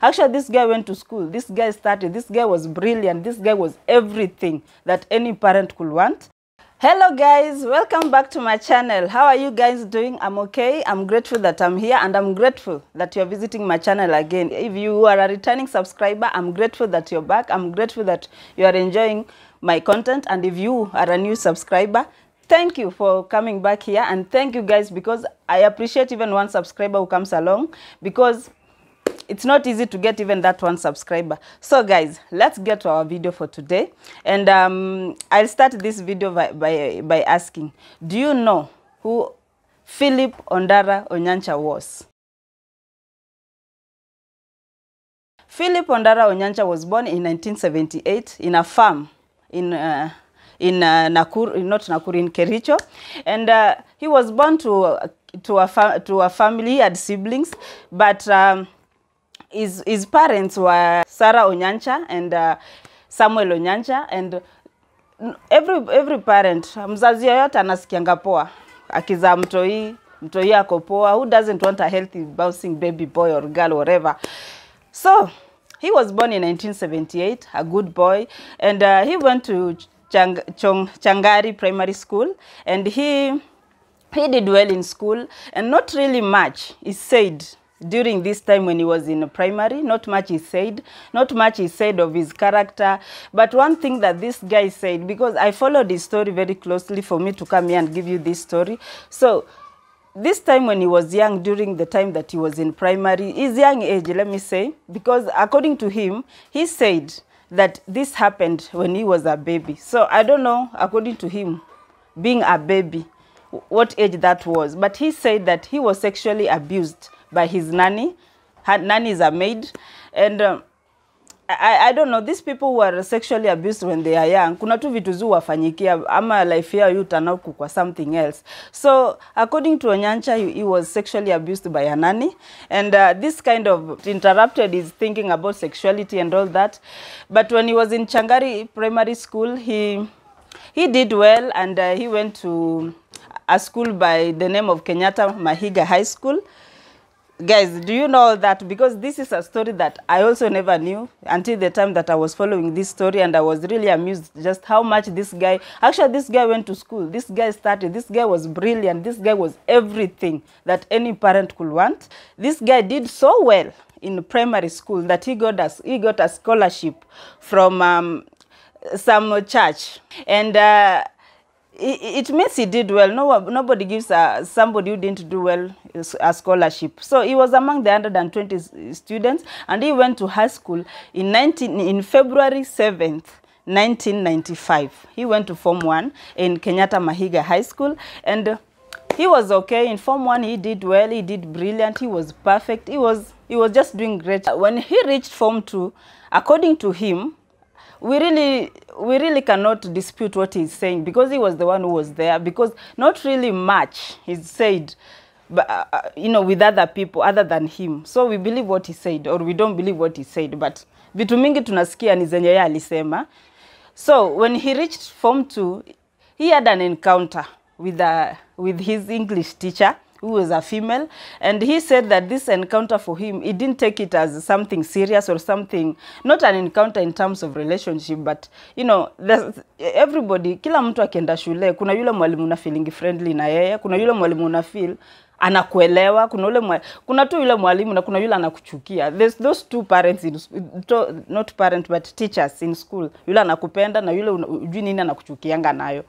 Actually, this guy went to school. This guy started. This guy was brilliant. This guy was everything that any parent could want. Hello guys, welcome back to my channel. How are you guys doing? I'm okay. I'm grateful that I'm here, and I'm grateful that you're visiting my channel again. If you are a returning subscriber, I'm grateful that you're back. I'm grateful that you are enjoying my content. And if you are a new subscriber, thank you for coming back here, and thank you guys, because I appreciate even one subscriber who comes along, because it's not easy to get even that one subscriber. So guys, let's get to our video for today. And I'll start this video by asking, do you know who Philip Ondara Onyancha was? Philip Ondara Onyancha was born in 1978 in a farm in Nakuru, not Nakuru, in Kericho. And he was born to a family. He had siblings, but his parents were Sarah Onyancha and Samuel Onyancha, and every parent, mzazi yoyote anasikianga poa akizaa mtoi ako poa. Who doesn't want a healthy bouncing baby boy or girl, whatever? So he was born in 1978, a good boy, and he went to Changari Primary School, and he did well in school, and not really much is said during this time when he was in primary. Not much is said of his character. But one thing that this guy said, because I followed his story very closely for me to come here and give you this story. So this time when he was young, during the time that he was in primary, his young age, let me say, because according to him, he said that this happened when he was a baby. So I don't know, according to him, being a baby, what age that was. But he said that he was sexually abused by his nanny. Her nanny is a maid. And I don't know, these people who are sexually abused when they are young, kuna tu vitu zu wafanyikia, ama life yao yu turn out kwa something else. So according to Onyancha, he was sexually abused by a nanny. And this kind of interrupted his thinking about sexuality and all that. But when he was in Changari Primary School, he did well, and he went to a school by the name of Kenyatta Mahiga High School. Guys, do you know that? Because this is a story that I also never knew until the time that I was following this story, and I was really amused just how much this guy went to school. This guy started. This guy was brilliant. This guy was everything that any parent could want. This guy did so well in primary school that he got a scholarship from some church, and it means he did well. Nobody gives somebody who didn't do well a scholarship. So he was among the 120 students, and he went to high school in February 7th, 1995. He went to Form 1 in Kenyatta Mahiga High School, and he was okay. In Form 1, he did well. He did brilliant. He was perfect. He was just doing great. When he reached Form 2, according to him, we really cannot dispute what he's saying, because he was the one who was there. Because not really much is said, but with other people other than him. So we believe what he said, or we don't believe what he said. But vitu mingi tunasikia ni zenye yeye alisema. So when he reached Form 2, he had an encounter with his English teacher, who was a female, and he said that this encounter for him, he didn't take it as something serious or something, not an encounter in terms of relationship, but everybody, kila mtu akienda shule, kuna yule mwalimu una feeling friendly na yeye, kuna yule mwalimu una feel anakuelewa, kuna tu yule mwalimu na kuna yule anakuchukia. There's those two parents not parents but teachers in school. Yule anakupenda na yule ujui nini anakuchukianga nayo.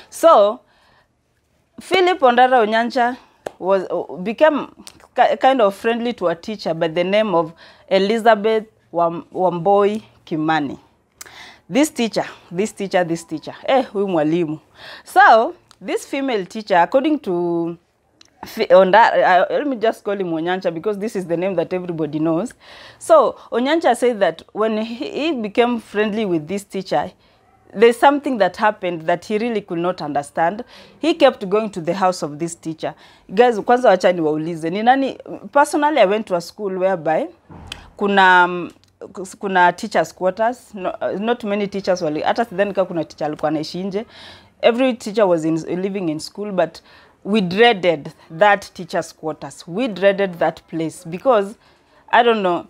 So Philip Ondara Onyancha became kind of friendly to a teacher by the name of Elizabeth Wamboi Kimani. This teacher, huyu mwalimu. So this female teacher, according to let me just call him Onyancha, because this is the name that everybody knows. So Onyancha said that when he became friendly with this teacher, there's something that happened that he really could not understand. He kept going to the house of this teacher. Guys, kwanza wacha niwaulize, ni nani? Personally, I went to a school whereby kuna teachers quarters. Not many teachers were. Hata sidhani kama kuna teacher alikuwa anaishi nje. Every teacher was living in school, but we dreaded that teacher's quarters. We dreaded that place because, I don't know,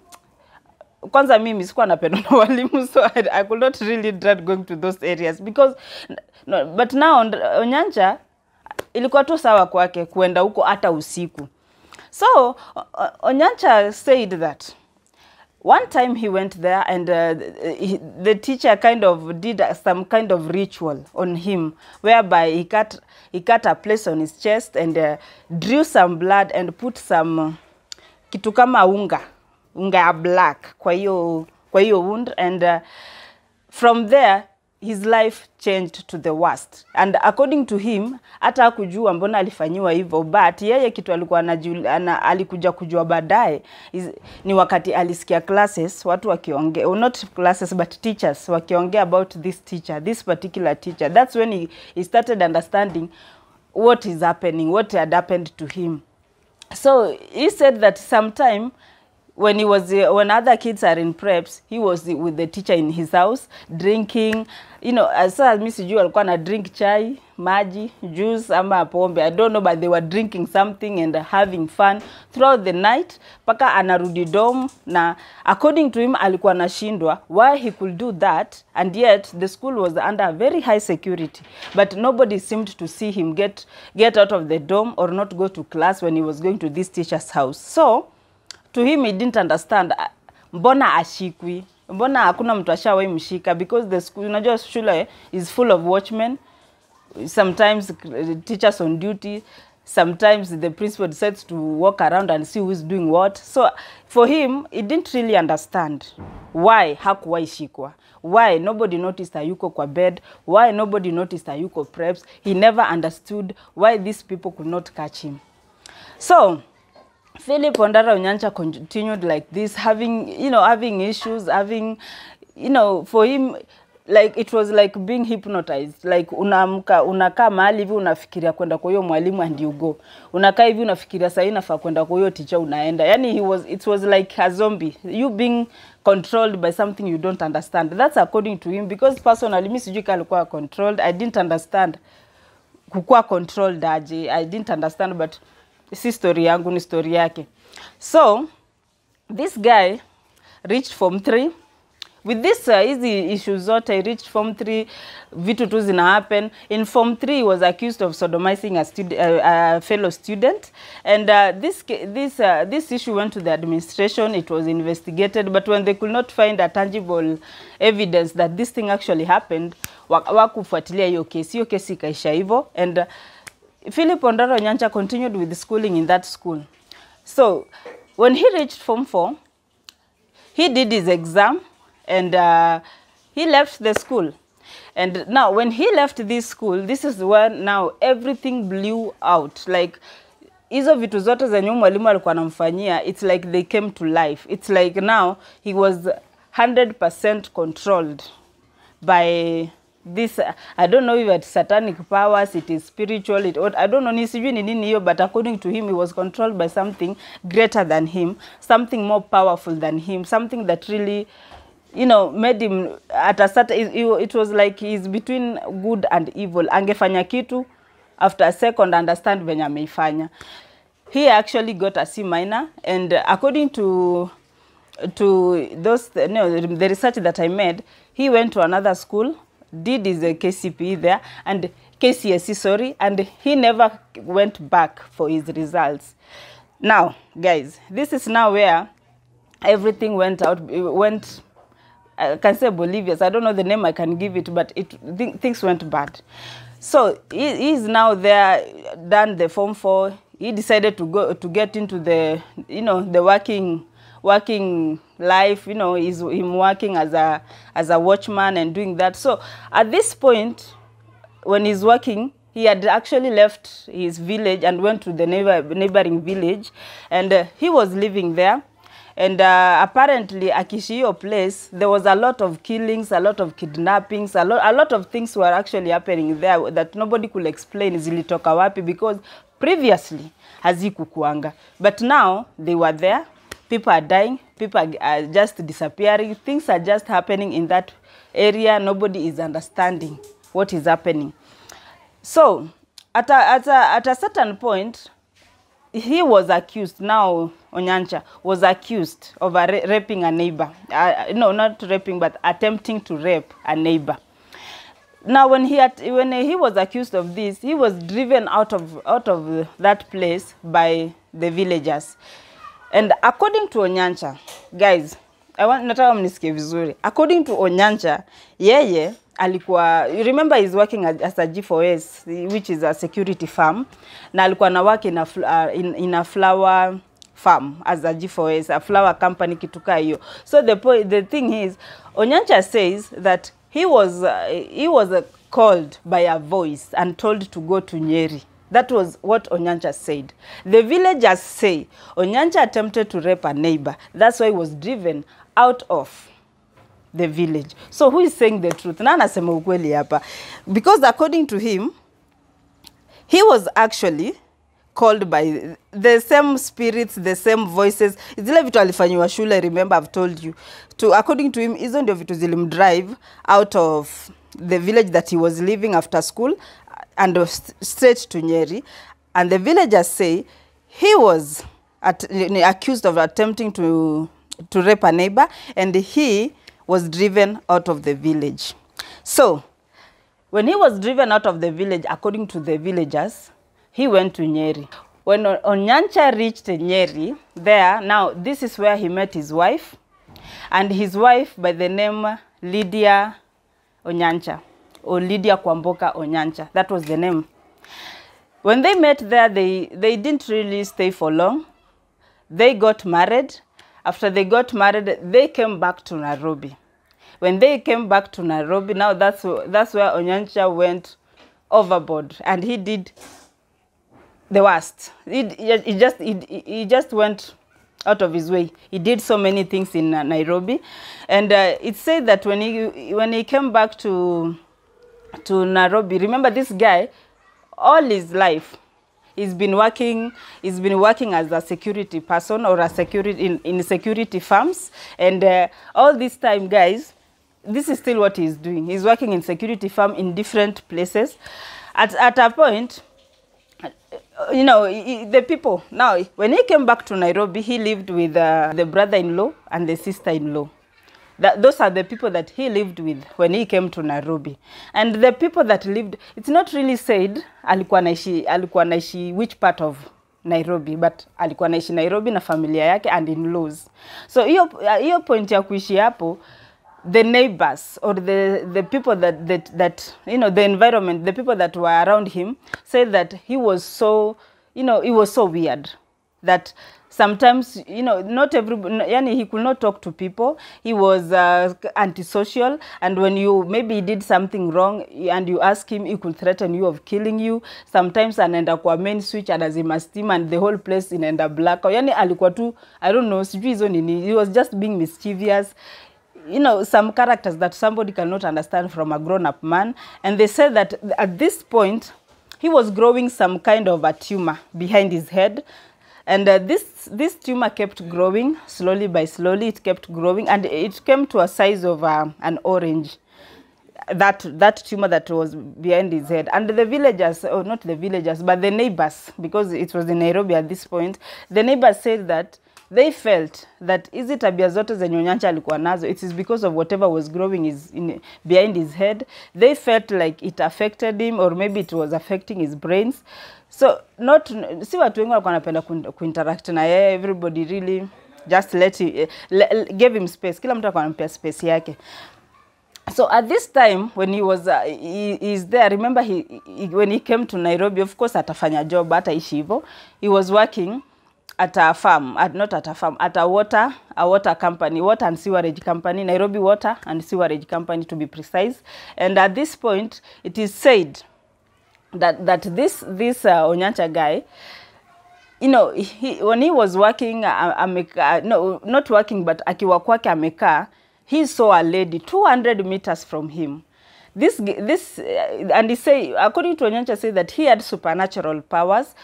kwanza mimi sikuwa napenda na walimu, so I could not really dread going to those areas because no, but now Onyancha ilikuwa tu sawa kwake kuenda huko hata usiku. So Onyancha said that one time he went there and the teacher kind of did some kind of ritual on him whereby he cut a place on his chest and drew some blood and put some kitu kama unga ya black kwa hiyo wound, and from there his life changed to the worst. And according to him, hata hakujua mbona alifanyiwa hivyo, but yeye kitu alikuwa alikuja kujua baadaye ni wakati alisikia classes watu wakiongea, not classes but teachers wakiongea about this teacher, this particular teacher. That's when he started understanding what is happening, what had happened to him. So he said that sometime when when other kids are in preps, he was with the teacher in his house drinking, you know, as far as Miss Ju alikuwa na drink chai, maji, juice ama pombe, I don't know, but they were drinking something and having fun throughout the night paka anarudi dom. Na according to him alikuwa anashindwa why he could do that, and yet the school was under very high security, but nobody seemed to see him get out of the dorm or not go to class when he was going to this teacher's house. So to him, he didn't understand mbona ashikwi, mbona hakuna mtu ashawahi mshika, because the school, unajua shule is full of watchmen, sometimes teachers on duty, sometimes the principal decides to walk around and see who is doing what. So for him, he didn't really understand why hakuwahi shikwa, why nobody noticed hayuko kwa bed, why nobody noticed hayuko preps. He never understood why these people could not catch him. So Philip Ondara Onyancha continued like this, having issues, for him, like it was like being hypnotized. Like unakaa mahali hivi unafikiria kwenda kwa hiyo mwalimu and you go. Unakaa hivi unafikiria sasa inafaa kwenda kwa hiyo teacher unaenda. Yani it was like a zombie. You being controlled by something you don't understand. That's according to him, because personally mimi sijui kama alikuwa controlled. I didn't understand kukua controlled aje. I didn't understand, but si story yangu ni story yake. So this guy reached Form 3 with this easy issues zote. He reached Form 3, vitu tu zina happen. In Form 3 he was accused of sodomizing a fellow student, and this issue went to the administration. It was investigated, but when they could not find a tangible evidence that this thing actually happened, wakufuatilia hiyo kesi ikaisha hivyo. And Philip Ondara Onyancha continued with schooling in that school. So when he reached Form 4, he did his exam and he left the school. And now when he left this school, this is when now everything blew out. Like hizo vitu zote zenye mwalimu alikuwa anamfanyia, it's like they came to life. It's like now he was 100% controlled by this, I don't know if it's satanic powers, it is spiritual, I don't know, nisijui ni nini hiyo, but according to him, he was controlled by something greater than him, something more powerful than him, something that really, made him at a certain, it was like he's between good and evil. Angefanya kitu, after a second understand venye ameifanya. He actually got a C-, and according to those, the research that I made, he went to another school, did his KCPE there, and KCSE, sorry, and he never went back for his results. Now, guys, this is now where everything went out, I can say Bolivia's, I don't know the name I can give it, but things went bad. So he's now there, done the Form 4. He decided to get into the, the working life, is him working as a watchman and doing that. So at this point, when he's working, he had actually left his village and went to the neighboring village, and he was living there. And apparently, Akishio place, there was a lot of killings, a lot of kidnappings, a lot of things were actually happening there that nobody could explain zilitoka wapi, because previously hazikukuanga. But now they were there. People are dying, people are just disappearing, things are just happening in that area. Nobody is understanding what is happening. So at a certain point, he was accused. Now Onyancha was accused of raping a neighbor. No, not raping, but attempting to rape a neighbor. Now, when he was accused of this, he was driven out of that place by the villagers. And according to Onyancha, guys, nataka mnisikie vizuri. According to Onyancha, yeye alikuwa, you remember he's working as a G4S, which is a security firm, na alikuwa na work in a flower farm as a G4S, a flower company kituka hiyo. So the thing is, Onyancha says that he was called by a voice and told to go to Nyeri. That was what Onyancha said. The villagers say Onyancha attempted to rape a neighbor. That's why he was driven out of the village. So who is saying the truth? Na anasema ukweli hapa. Because according to him, he was actually called by the same spirits, the same voices. Zile vitu alifanywa shule, remember I've told you. According to him, hizo ndio vitu zilimdrive out of the village that he was living after school and straight to Nyeri. And the villagers say he was accused of attempting to rape a neighbor, and he was driven out of the village. So, when he was driven out of the village, according to the villagers, he went to Nyeri. When Onyancha reached Nyeri, there, now this is where he met his wife, and his wife by the name Lydia Onyancha, or Lydia Kwamboka Onyancha. That was the name. When they met there, they didn't really stay for long. They got married. After they got married, they came back to Nairobi. When they came back to Nairobi, now that's where Onyancha went overboard, and he did the worst. He just went out of his way. He did so many things in Nairobi, and it said that when he came back to Nairobi, remember this guy, all his life, he's been working as a security person or a in security firms, and all this time, guys, this is still what he's doing. He's working in security firm in different places. At a point, you know, the people, now, when he came back to Nairobi, he lived with the brother-in-law and the sister-in-law. Those are the people that he lived with when he came to Nairobi. And the people that lived, it's not really said alikuwa naishi which part of Nairobi, but alikuwa naishi Nairobi na familia yake and in-laws. So hiyo point ya kuishi hapo, the neighbors or the people that you know, the environment, the people that were around him said that he was so, you know, he was so weird that sometimes, you know, not everybody, yani he could not talk to people. He was antisocial, and when you maybe did something wrong and you ask him, he could threaten you of killing you. Sometimes anaenda kwa main switch anazima steam and the whole place inaenda black. Yani alikuwa tu, I don't know, sijui hizo nini. He was just being mischievous. You know, some characters that somebody cannot understand from a grown-up man. And they said that at this point, he was growing some kind of a tumor behind his head. And this tumor kept growing, slowly by slowly, it kept growing. And it came to a size of an orange, that tumor that was behind his head. And the villagers, or not the villagers, but the neighbors, because it was in Nairobi at this point, the neighbors said that they felt that hizi tabia zote zenye Onyancha alikuwa nazo, it is because of whatever was growing behind his head. They felt like it affected him, or maybe it was affecting his brains. So si watu wengi walikuwa wanapenda kuinteract na yeye. Everybody really just gave him space. Kila mtu alikuwa anampea space yake. So at this time, when he was he's there, remember when he came to Nairobi, of course atafanya job, ataishi hivyo. He was working at a farm, at a water company, water and sewerage company, Nairobi Water and Sewerage Company to be precise. And at this point, it is said that this Onyancha guy, you know, when he was working, no, not working, but akiwa kwake amekaa, he saw a lady 200 meters from him. And he say, according to Onyancha, say that he had supernatural powers,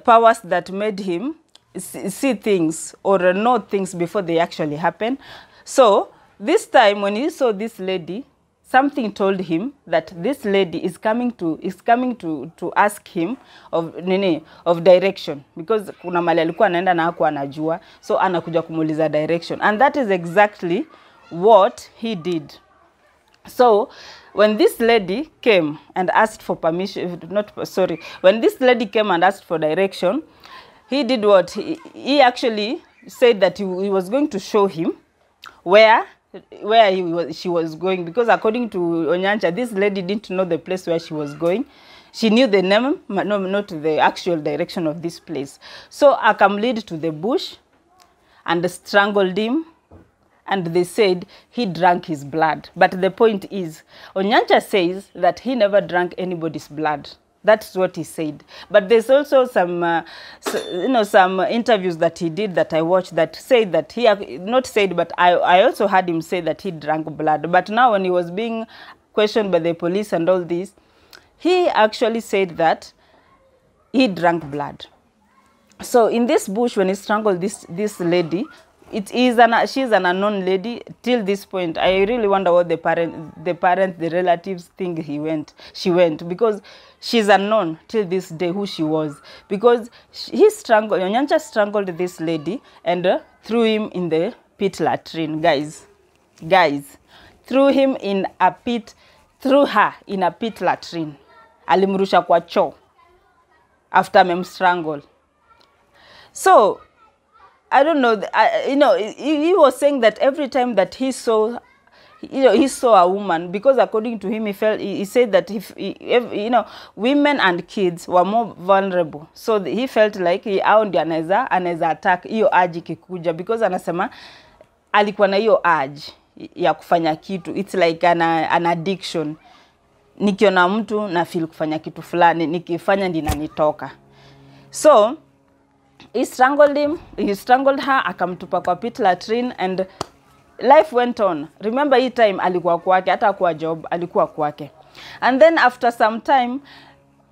powers that made him see things or know things before they actually happen. So this time when he saw this lady something told him that this lady is coming to ask him of direction, because kuna mali alikuwa anaenda na hakuwa anajua, so anakuja kumuuliza direction, and that is exactly what he did. So when this lady came and asked for permission, when this lady came and asked for direction, he did what? He actually said that he was going to show him where she was going, because according to Onyancha, this lady didn't know the place where she was going. She knew the name, but not the actual direction of this place. So lead to the bush and strangled him, and they said he drank his blood. But the point is, Onyancha says that he never drank anybody's blood. That's what he said. But there's also some, some interviews that he did that I watched that said that he, not said, but I also heard him say that he drank blood. But now when he was being questioned by the police and all this, he actually said that he drank blood. So in this bush, when he strangled this lady, she's an unknown lady till this point. I really wonder what the relatives think she went, because she's unknown till this day who she was, because Onyancha strangled this lady and threw him in the pit latrine, guys, threw her in a pit latrine. Alimrusha kwa choo after mem strangle. So I don't know, he was saying that every time that he saw a woman, because according to him, he said that if women and kids were more vulnerable, so he felt like hao ndio anaweza attack hiyo urge kikuja, because anasema alikuwa na hiyo urge ya kufanya kitu. It's like an addiction. Nikiona mtu na feel kufanya kitu fulani, nikifanya ndinanitoka. So he strangled her, akamtupa kwa pit latrine, and life went on. Remember, hii time alikuwa kwake, hata kwa job alikuwa kwake. And then after some time,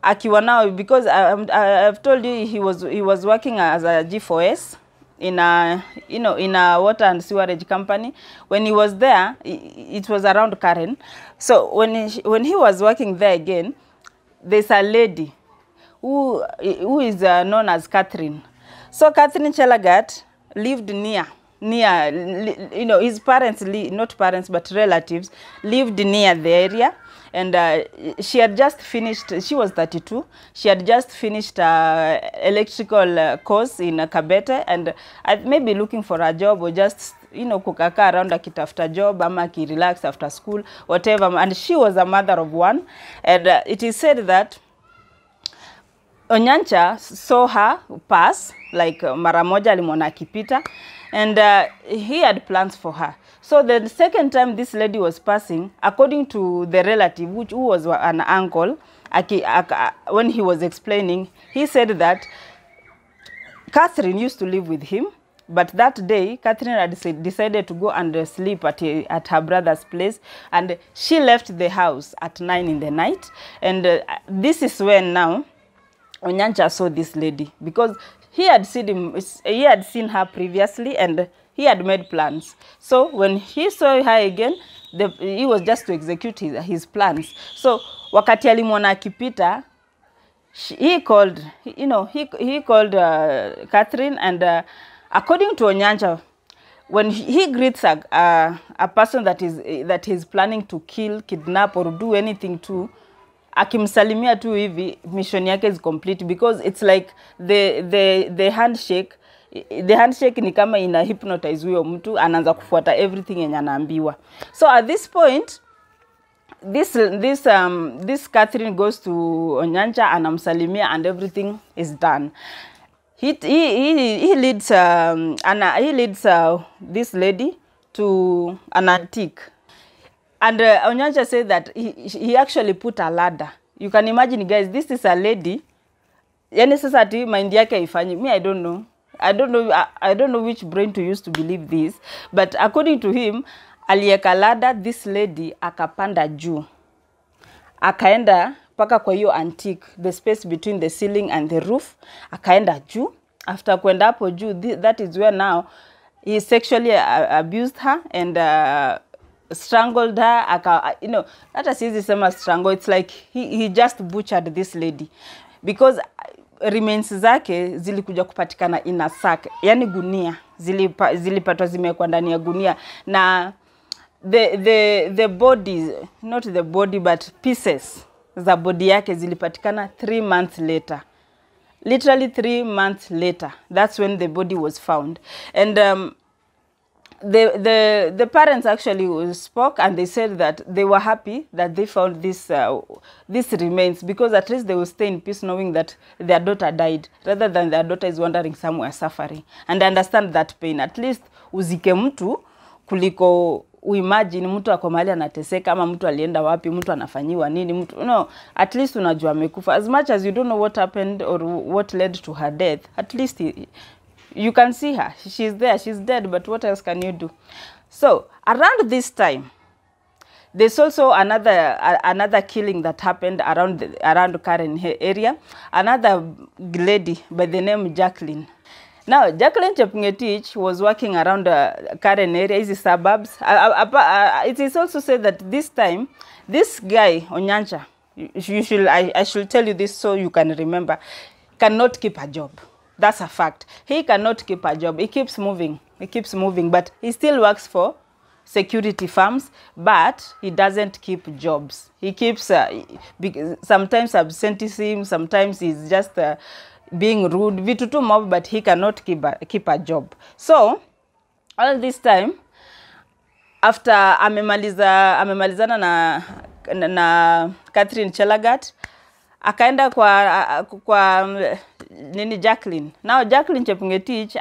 akiwa now, because I've told you he was working as a G4S in a water and sewerage company. When he was there, it was around Karen. So when he was working there again, there's a lady who is known as Catherine. So Catherine Chelagat lived near, his parents, not parents, but relatives, lived near the area. And she had just finished, she was 32, she had just finished electrical course in Kabete, and maybe looking for a job, or just, kukaka around akitafuta job, ama relax after school, whatever. And she was a mother of one. And it is said that Onyancha saw her pass, like mara moja alimwona akipita, and he had plans for her. So the second time this lady was passing, according to the relative, who was an uncle, when he was explaining, he said that Catherine used to live with him, but that day Catherine had decided to go and sleep at her brother's place, and she left the house at 9 in the night. And this is when now Onyancha saw this lady, because he had seen her previously, and he had made plans. So when he saw her again, he was just to execute his plans. So wakati alimwona akipita, he called Catherine, and according to Onyancha, when he greets a person that he's planning to kill, kidnap, or do anything to, akimsalimia tu hivi, mission yake is complete, because it's like the handshake ni kama ina hypnotize huyo mtu, anaanza kufuata everything yenye anaambiwa. So at this point, this Catherine goes to Onyancha, anamsalimia, and everything is done. He leads this lady to an antique. And Onyancha said that he actually put a ladder. You can imagine, guys, this is a lady. Yani sasa ati mind yake haifanyi. Me, I don't know. I don't know which brain to use to believe this. But according to him, alieka ladder, this lady akapanda juu. Akaenda paka kwa hiyo antique, the space between the ceiling and the roof. Akaenda juu. After kwenda hapo juu, that is where now he sexually abused her, and strangled her, hata siwezi sema strangle, it's like he just butchered this lady because remains zake zilikuja kupatikana in a sack, yani gunia, zilipatwa zimewekwa ndani ya gunia, na the bodies, not the body but pieces za body yake zilipatikana 3 months later. Literally 3 months later, that's when the body was found. And the parents actually spoke, and they said that they were happy that they found this remains, because at least they will stay in peace knowing that their daughter died, rather than their daughter is wandering somewhere suffering. And I understand that pain. At least uzike mtu kuliko uimagine mtu ako mahali anateseka, ama mtu alienda wapi, mtu anafanyiwa nini, mtu at least unajua amekufa. As much as you don't know what happened or what led to her death, at least you can see her, she's there, she's dead, but what else can you do? So around this time, there's also another killing that happened around Karen area. Another lady by the name Jacqueline. Now, Jacqueline Chepngetich was working around Karen area, is suburbs. It is also said that this time, this guy, Onyancha, I should tell you this so you can remember, cannot keep a job. That's a fact. He cannot keep a job. He keeps moving. He keeps moving, but he still works for security firms, but he doesn't keep jobs. He keeps, sometimes absenteeism, sometimes he's just being rude, vitu tu mob, but he cannot keep a job. So all this time, after amemalizana na Catherine Chelagat, akaenda kwa nini Jacqueline. Now Jacqueline Chepngetich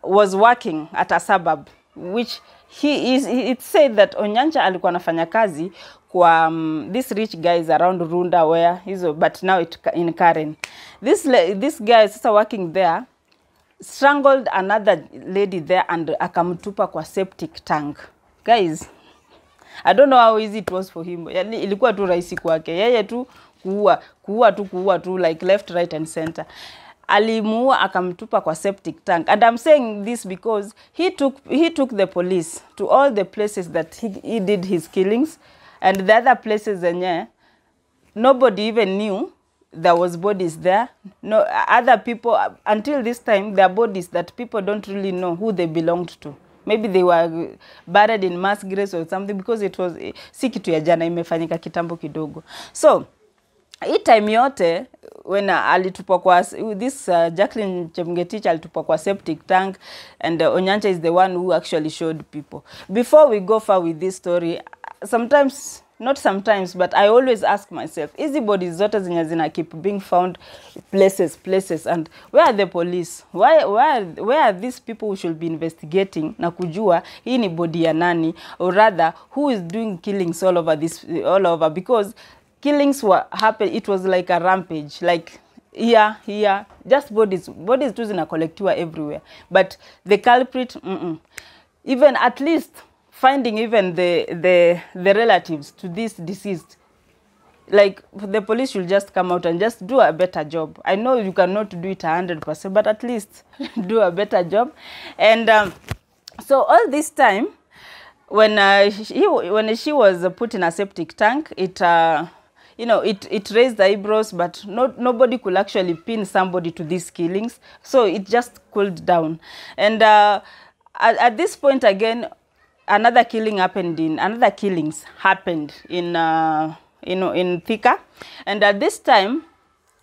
was working at a suburb, which it said that Onyancha alikuwa anafanya kazi kwa these rich guys around Runda where but now in Karen. This guy is working there, strangled another lady there and akamtupa kwa septic tank. Guys, I don't know how easy it was for him. Ilikuwa tu rahisi kwake. Yeye tu kuua tu like left, right and center. Alimuua akamtupa kwa septic tank. And I'm saying this because he took the police to all the places that he did his killings, and the other places nobody even knew there was bodies there. No other people until this time, there are bodies that people don't really know who they belonged to. Maybe they were buried in mass graves or something, because it was si kitu ya jana, imefanyika kitambo kidogo. So hii time yote when alitupwa kwa this Jacqueline Chepngetich alitupwa kwa septic tank, and Onyancha is the one who actually showed people. Before we go far with this story, not sometimes, but I always ask myself, hizi bodies zote zenye zina keep being found places, and where are the police? Where are these people who should be investigating na kujua hii ni body ya nani, or rather who is doing killings all over, because killings happened, it was like a rampage, like here, just bodies tu zina collectiwa everywhere, but the culprit, even at least finding even the relatives to this deceased, like the police should just come out and just do a better job. I know you cannot do it 100%, but at least do a better job. And so all this time, when she was put in a septic tank, it raised the eyebrows, but nobody could actually pin somebody to these killings. So it just cooled down. And at this point again, another killings happened in Thika. And at this time,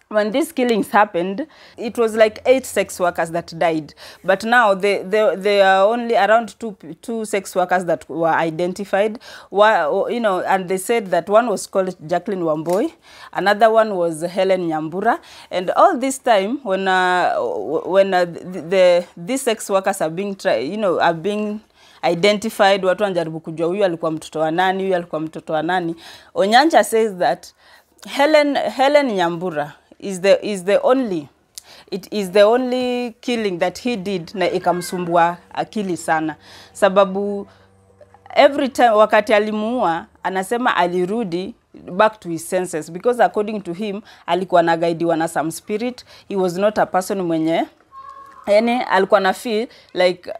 when these killings happened, it was like 8 sex workers that died. But now there are only around two sex workers that were identified. And they said that one was called Jacqueline Wamboi, another one was Helen Nyambura. And all this time, when these sex workers are being identified, watu wanajaribu kujua huyu alikuwa mtoto wa nani, huyu alikuwa mtoto wa nani. Onyancha says that Helen Nyambura is the only killing that he did na ikamsumbua akili sana. Sababu every time wakati alimuua, anasema alirudi back to his senses, because according to him, alikuwa na guidiwa na some spirit. He was not a person mwenye, yani alikuwa na feel like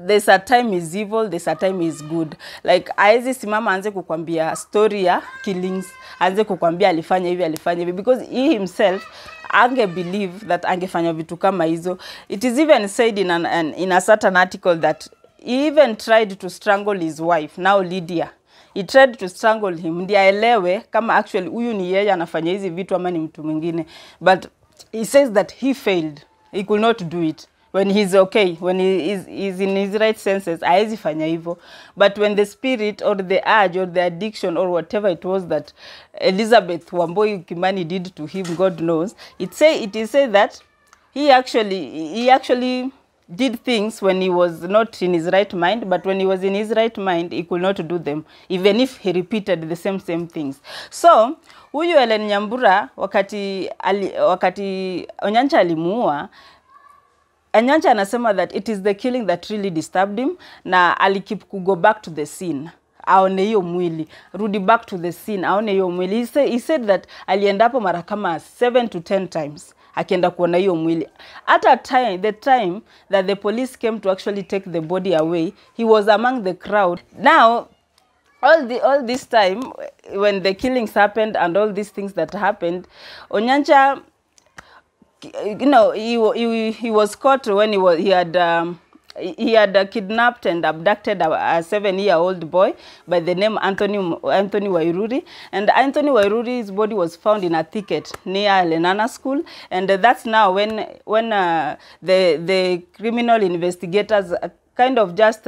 there's a time is evil, there's a time is good. Like aezi simama anze kukwambia story ya killings, anze kukwambia alifanya hivi, because he himself ange believe that angefanya vitu kama hizo. It is even said in a certain article that he even tried to strangle his wife, now Lydia. He tried to strangle him, ndiye aelewe kama actually huyu ni yeye anafanya hizi vitu ama ni mtu mwingine. But he says that he failed. He could not do it. When he's okay, when he's in his right senses, haezi fanya hivyo. But when the spirit or the urge or the addiction or whatever it was that Elizabeth Wambui Kimani did to him, God knows, it is said that he actually did things when he was not in his right mind, but when he was in his right mind, he could not do them, even if he repeated the same things. So, huyu Ellen Nyambura, wakati Onyancha alimuua, Onyancha anasema that it is the killing that really disturbed him, na alikip go back to the scene. Aone hiyo mwili, rudi back to the scene, aone hiyo mwili. He said that aliendapo mara kama 7 to 10 times. Akienda kuona hiyo mwili. At the time that the police came to actually take the body away, he was among the crowd. Now, all this time, when the killings happened and all these things that happened, Onyancha, you know, he was caught when he had kidnapped and abducted a 7-year-old boy by the name Anthony Wairuri. And Anthony Wairuri's body was found in a thicket near Lenana School. And that's now when the criminal investigators kind of just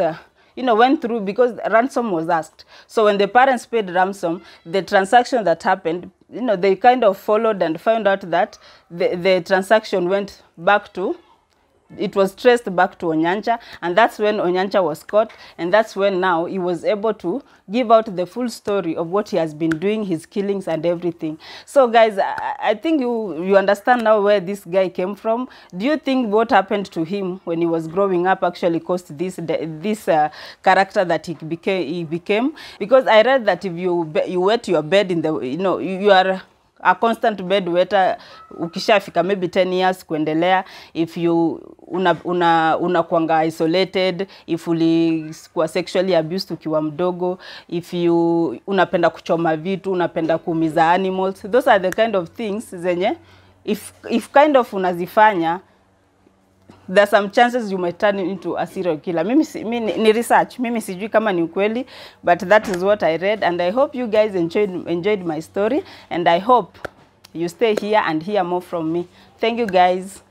went through, because ransom was asked. So when the parents paid ransom, the transaction that happened, they kind of followed and found out that the transaction went back to, it was traced back to Onyancha, and that's when Onyancha was caught, and that's when now he was able to give out the full story of what he has been doing, his killings and everything. So guys, I think you understand now where this guy came from. Do you think what happened to him when he was growing up actually caused this character that he became? Because I read that if you wet your bed in the, you are a constant bedwetter ukishafika maybe 10 years kuendelea, if you unakuanga isolated, if ulikuwa sexually abused ukiwa mdogo, if you unapenda kuchoma vitu, unapenda kuumiza animals, those are the kind of things zenye if kind of unazifanya, there are some chances you might turn into a serial killer. Mimi ni research, mimi sijui kama ni ukweli, but that is what I read, and I hope you guys enjoyed my story, and I hope you stay here and hear more from me. Thank you guys.